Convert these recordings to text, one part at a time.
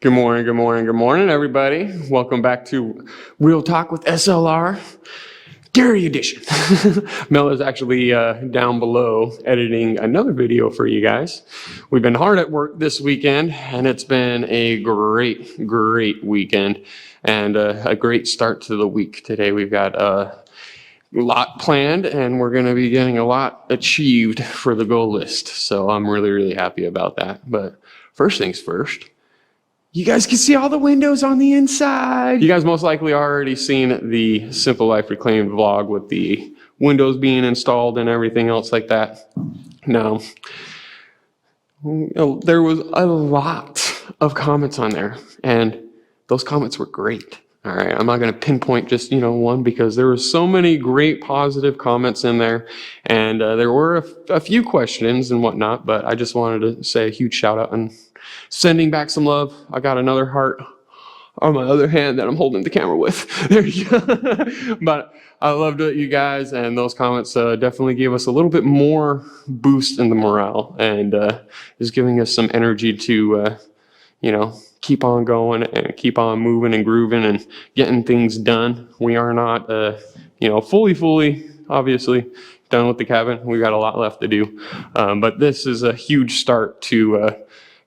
Good morning, good morning, good morning, everybody. Welcome back to Real Talk with SLR, Gary edition. Mel is actually down below editing another video for you guys. We've been hard at work this weekend, and it's been a great weekend and a great start to the week. Today we've got a lot planned, and we're going to be getting a lot achieved for the goal list. So I'm really happy about that. But first things first. You guys can see all the windows on the inside. You guys most likely already seen the Simple Life Reclaimed vlog with the windows being installed and everything else like that. Now, there was a lot of comments on there, and those comments were great. All right, I'm not going to pinpoint just, one, because there were so many great positive comments in there, and there were a few questions and whatnot, but I just wanted to say a huge shout out and sending back some love. I got another heart on my other hand that I'm holding the camera with. There you go. But I loved it, you guys, and those comments definitely gave us a little bit more boost in the morale, and is giving us some energy to, keep on going and keep on moving and grooving and getting things done. We are not, fully, obviously, done with the cabin. We got a lot left to do, but this is a huge start to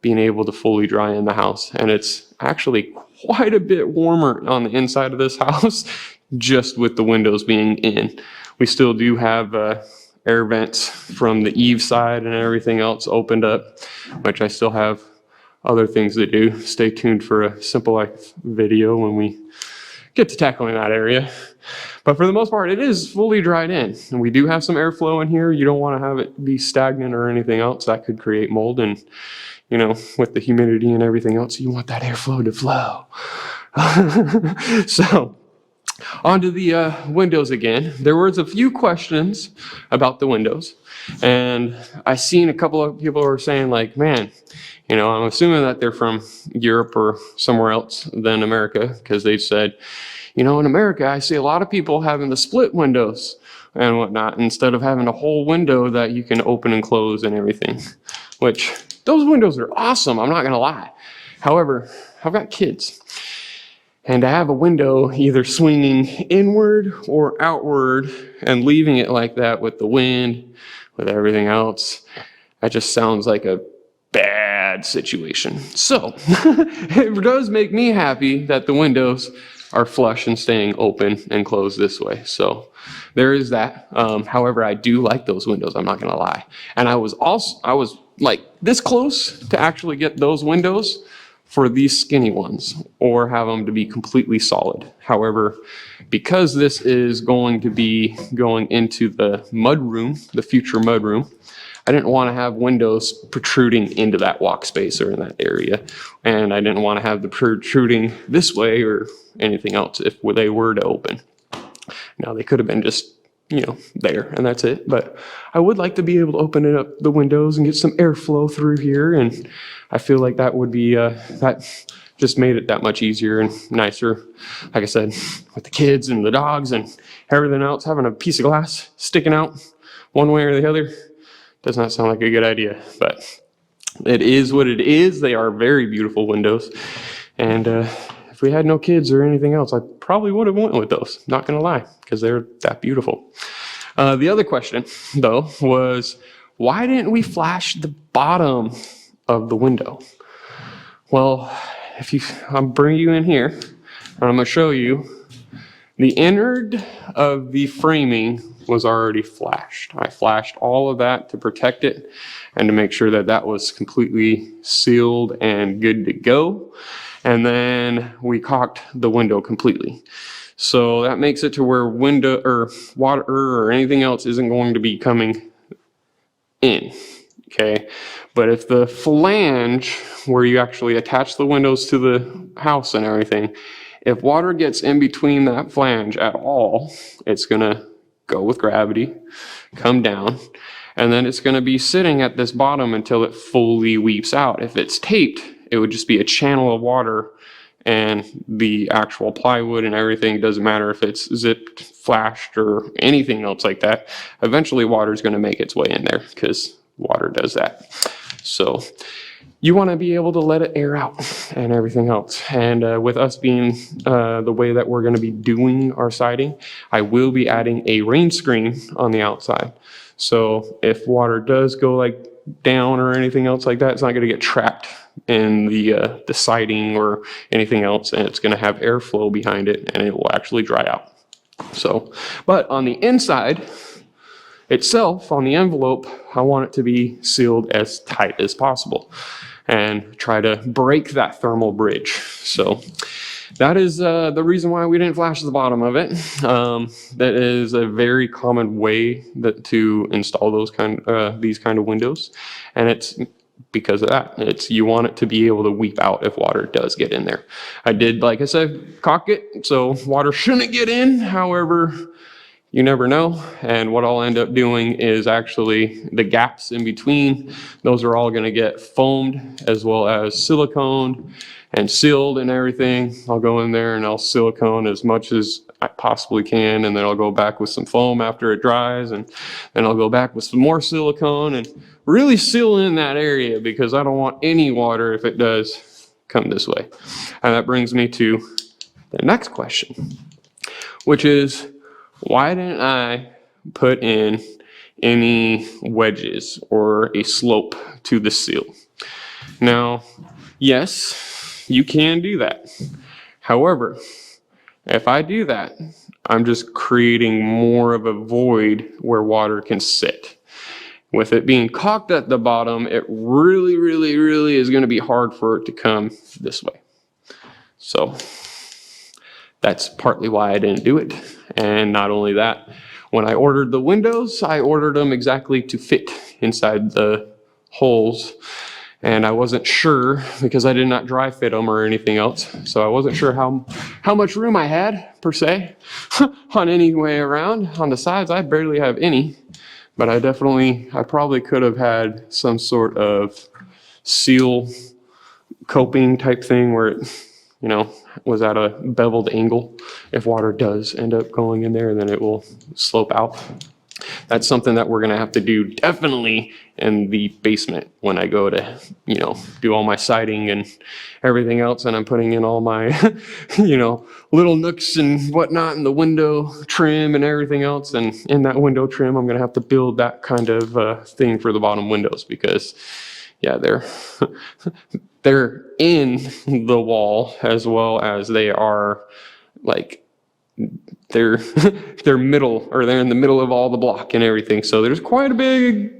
being able to fully dry in the house. And it's actually quite a bit warmer on the inside of this house, just with the windows being in. We still do have air vents from the eave side and everything else opened up, which I still have other things to do. Stay tuned for a Simple Life video when we get to tackling that area. But for the most part, it is fully dried in. And we do have some airflow in here. You don't want to have it be stagnant or anything else. That could create mold, and with the humidity and everything else, you want that airflow to flow. So, onto the windows again. There was a few questions about the windows, and I seen a couple of people were saying like, man, I'm assuming that they're from Europe or somewhere else than America, because they said, in America, I see a lot of people having the split windows and whatnot, instead of having a whole window that you can open and close and everything, which those windows are awesome, I'm not gonna lie. However, I've got kids, and to have a window either swinging inward or outward and leaving it like that with the wind, with everything else, that just sounds like a bad situation. So it does make me happy that the windows are flush and staying open and closed this way. So there is that. However, I do like those windows, I'm not gonna lie. And I was like this close to actually get those windows for these skinny ones, or have them to be completely solid. However, because this is going to be going into the mud room, the future mud room, I didn't want to have windows protruding into that walk space or in that area. And I didn't want to have the protruding this way or anything else if they were to open. Now they could have been just, there, and that's it. But I would like to be able to open it up the windows and get some airflow through here. And I feel like that would be, that just made it that much easier and nicer. Like I said, with the kids and the dogs and everything else, having a piece of glass sticking out one way or the other does not sound like a good idea, but it is what it is. They are very beautiful windows. And if we had no kids or anything else, I probably would have went with those, not gonna lie, because they're that beautiful. The other question, though, was why didn't we flash the bottom of the window? Well, I'll bring you in here, and I'm gonna show you the innard of the framing was already flashed. I flashed all of that to protect it and to make sure that that was completely sealed and good to go. And then we caulked the window completely. So that makes it to where window or water or anything else isn't going to be coming in, okay? But if the flange, where you actually attach the windows to the house and everything, if water gets in between that flange at all, it's gonna go with gravity, come down, and then it's gonna be sitting at this bottom until it fully weeps out. If it's taped, it would just be a channel of water, and the actual plywood and everything, doesn't matter if it's zipped, flashed, or anything else like that. Eventually water is gonna make its way in there, because water does that. So you want to be able to let it air out and everything else. And with us being the way that we're going to be doing our siding, I will be adding a rain screen on the outside. So if water does go like down or anything else like that, it's not going to get trapped in the siding or anything else, and it's going to have airflow behind it, and it will actually dry out. So, but on the inside itself, on the envelope, I want it to be sealed as tight as possible and try to break that thermal bridge. So that is the reason why we didn't flash the bottom of it. That is a very common way to install those these kind of windows, and it's because of that. You want it to be able to weep out if water does get in there. I did, like I said, caulk it so water shouldn't get in. However, you never know. And what I'll end up doing is actually the gaps in between, those are all going to get foamed as well as siliconed and sealed and everything. I'll go in there and I'll silicone as much as I possibly can, and then I'll go back with some foam after it dries, and then I'll go back with some more silicone and really seal in that area, because I don't want any water, if it does, come this way. And that brings me to the next question, which is, why didn't I put in any wedges or a slope to the seal? Now, yes, you can do that. However, if I do that, I'm just creating more of a void where water can sit. With it being caulked at the bottom, it really, really, really is going to be hard for it to come this way. So that's partly why I didn't do it. And not only that, when I ordered the windows, I ordered them exactly to fit inside the holes. And I wasn't sure, because I did not dry fit them or anything else. So I wasn't sure how much room I had, per se, on any way around. On the sides, I barely have any. But I probably could have had some sort of seal coping type thing where it, was at a beveled angle. If water does end up going in there, then it will slope out. That's something that we're gonna have to do definitely in the basement when I go to, do all my siding and everything else, and I'm putting in all my, little nooks and whatnot, and the window trim and everything else. And in that window trim, I'm gonna have to build that kind of thing for the bottom windows, because yeah, they're in the wall, as well as they are like, they're middle, or they're in the middle of all the block and everything. So there's quite a big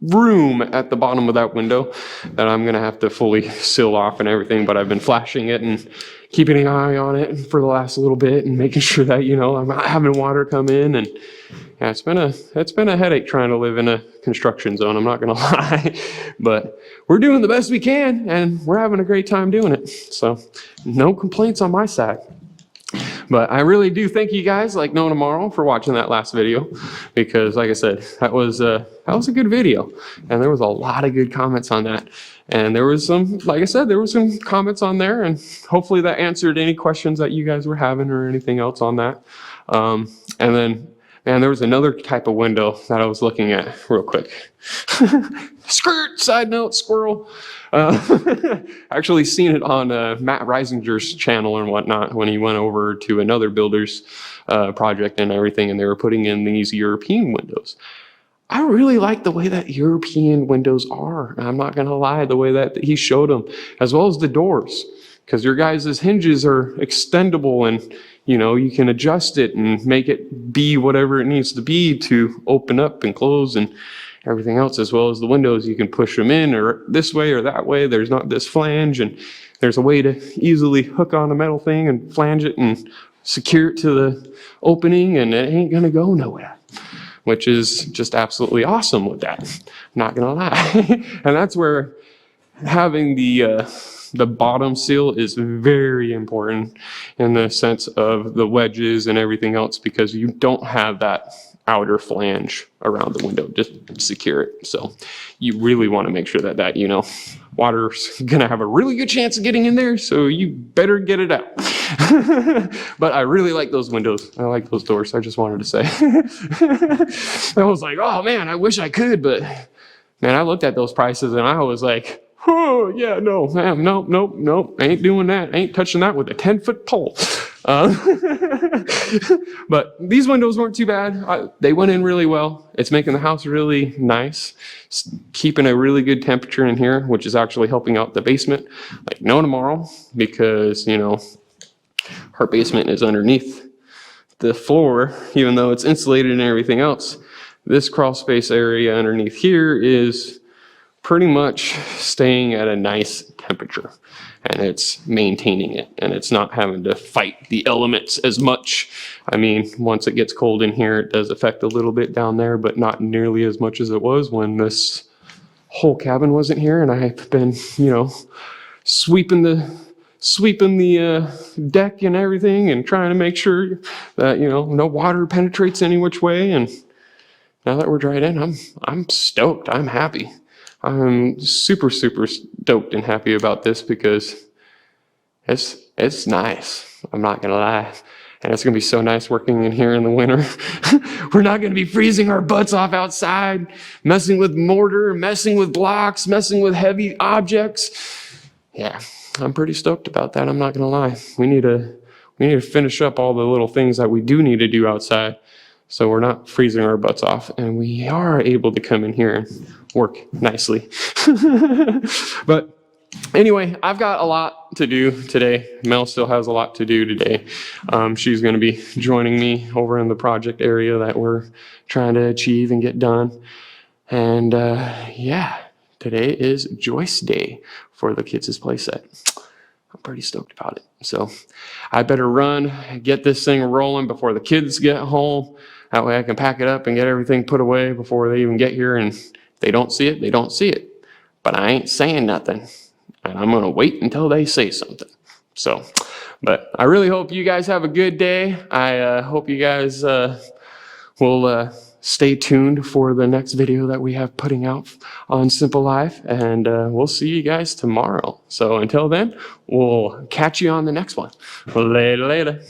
room at the bottom of that window that I'm gonna have to fully seal off and everything. But I've been flashing it and keeping an eye on it for the last little bit, and making sure that I'm not having water come in. And yeah, it's been a headache trying to live in a construction zone, I'm not gonna lie. But we're doing the best we can, and we're having a great time doing it. So no complaints on my side. But I really do thank you guys, like no tomorrow, for watching that last video, because like I said, that was a good video, and there was a lot of good comments on that. And there was some, like I said, there was some comments on there, and hopefully that answered any questions that you guys were having or anything else on that. And then, man, there was another type of window that I was looking at real quick. Skirt, side note, squirrel. Actually seen it on Matt Reisinger's channel and whatnot, when he went over to another builder's project and everything, and they were putting in these European windows. I really like the way that European windows are. I'm not gonna lie, the way that he showed them, as well as the doors, because your guys' hinges are extendable, and you can adjust it and make it be whatever it needs to be to open up and close and everything else, as well as the windows. You can push them in or this way or that way. There's not this flange, and there's a way to easily hook on a metal thing and flange it and secure it to the opening, and it ain't gonna go nowhere, which is just absolutely awesome with that. I'm not gonna lie. And that's where having the bottom seal is very important, in the sense of the wedges and everything else, because you don't have that outer flange around the window just secure it. So you really want to make sure that water's gonna have a really good chance of getting in there, so you better get it out. But I really like those windows. I like those doors. I just wanted to say. I was like, oh man, I wish I could, but Man, I looked at those prices and I was like, oh, yeah, no, ma'am, nope, ain't doing that. Ain't touching that with a 10-foot pole. But these windows weren't too bad. They went in really well. It's making the house really nice. It's keeping a really good temperature in here, which is actually helping out the basement like no tomorrow, because, you know, our basement is underneath the floor, even though it's insulated and everything else. This crawl space area underneath here is pretty much staying at a nice temperature, and it's maintaining it, and it's not having to fight the elements as much. I mean, once it gets cold in here, it does affect a little bit down there, but not nearly as much as it was when this whole cabin wasn't here, and I've been, you know, sweeping the deck and everything, and trying to make sure that, you know, no water penetrates any which way. And now that we're dried in, I'm stoked. I'm happy. I'm super stoked and happy about this, because it's nice. I'm not gonna lie. And it's gonna be so nice working in here in the winter. We're not gonna be freezing our butts off outside, messing with mortar, messing with blocks, messing with heavy objects. Yeah, I'm pretty stoked about that. I'm not gonna lie. We need to finish up all the little things that we do need to do outside, so we're not freezing our butts off, and we are able to come in here and work nicely. But anyway, I've got a lot to do today. Mel still has a lot to do today. She's going to be joining me over in the project area that we're trying to achieve and get done. And yeah, today is Joyce Day for the kids' playset. I'm pretty stoked about it. So I better run, get this thing rolling before the kids get home. That way I can pack it up and get everything put away before they even get here. And if they don't see it, they don't see it. But I ain't saying nothing. And I'm going to wait until they say something. So, but I really hope you guys have a good day. I hope you guys will stay tuned for the next video that we have putting out on Simple Life. And we'll see you guys tomorrow. So until then, we'll catch you on the next one. Later.